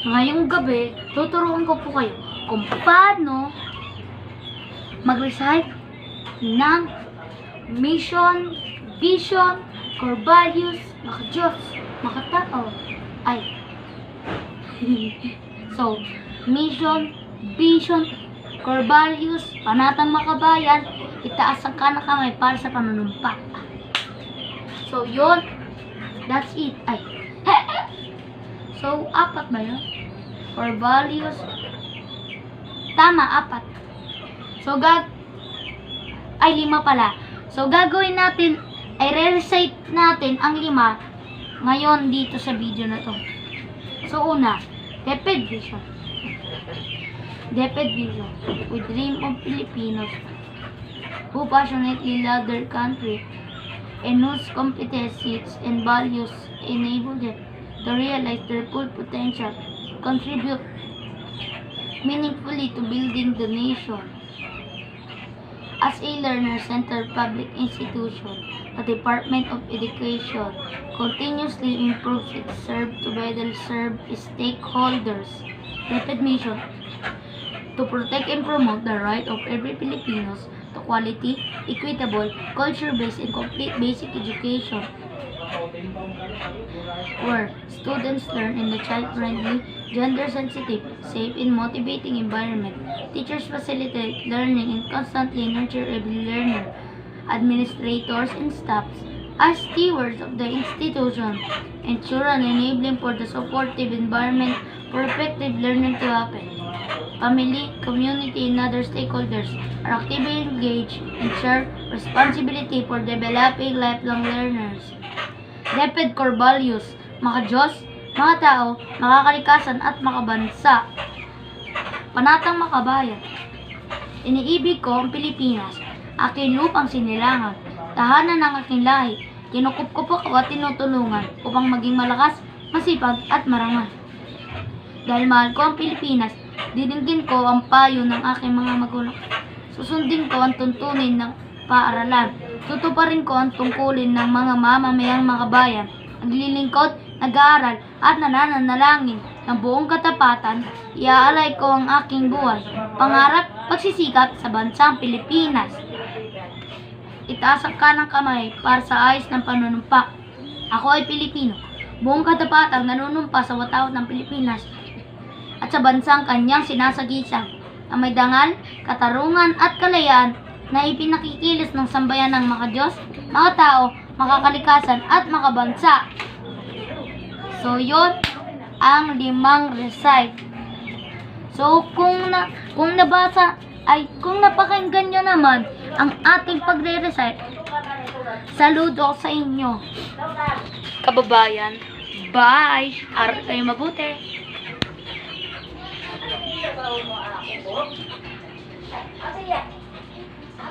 Ngayong gabi, tuturuan ko po kayo kung paano mag-recite ng mission, vision, core values, maka-Diyos, maka-tao. Ay. So, mission, vision, core values, panatang makabayan, itaas ang kanang kamay para sa panunumpa. So, yun. That's it. Ay. So, apat ba yun? Core values. Tama, apat. So, ay, 5 pala. So, gagawin natin, ay re-recite natin ang 5 ngayon dito sa video na to. So, una, DepEd Vision. DepEd Vision. We dream of Filipinos who passionately love their country and whose competencies and values enable them to realize their full potential, contribute meaningfully to building the nation. As a learner-centered public institution, the Department of Education continuously improves its serve to better serve its stakeholders. DepEd mission to protect and promote the right of every Filipino to quality, equitable, culture-based, and complete basic education, where students learn in a child-friendly, gender-sensitive, safe, and motivating environment. Teachers facilitate learning and constantly nurture every learner. Administrators and staffs are stewards of the institution, ensure and enabling for the supportive environment for effective learning to happen. Family, community, and other stakeholders are actively engaged and share responsibility for developing lifelong learners. DepEd core values, maka-Diyos, maka-tao, makakalikasan at makabansa. Panatang makabayan. Iniibig ko ang Pilipinas, aking lupang sinilangan, tahanan ng aking lahi, kinukupkup ako at tinutulungan upang maging malakas, masipag at marangal. Dahil mahal ko ang Pilipinas, didinggin ko ang payo ng aking mga magulang. Susundin ko ang tuntunin ng paaralan. Tutuparin ko ang tungkulin ng mga mamamayang makabayan. Naglilingkod, nag-aaral at nananalangin ng buong katapatan. Iaalay ko ang aking buhay, pangarap, pagsisikap sa bansang Pilipinas. Itaas ang kanang kamay para sa ayos ng panunumpa. Ako ay Pilipino. Buong katapatang nanunumpa sa watawat ng Pilipinas at sa bansang kanyang sinasagisang na may dangal, katarungan at kalayaan na ipinakikilos ng sambayan ng maka-Diyos, maka-tao, makakalikasan at makabansa. So, yon ang 5 recite. So, kung napakinggan nyo naman ang ating pagre-recite, saludo ako sa inyo, kababayan. Bye! Aral kayo mabuti.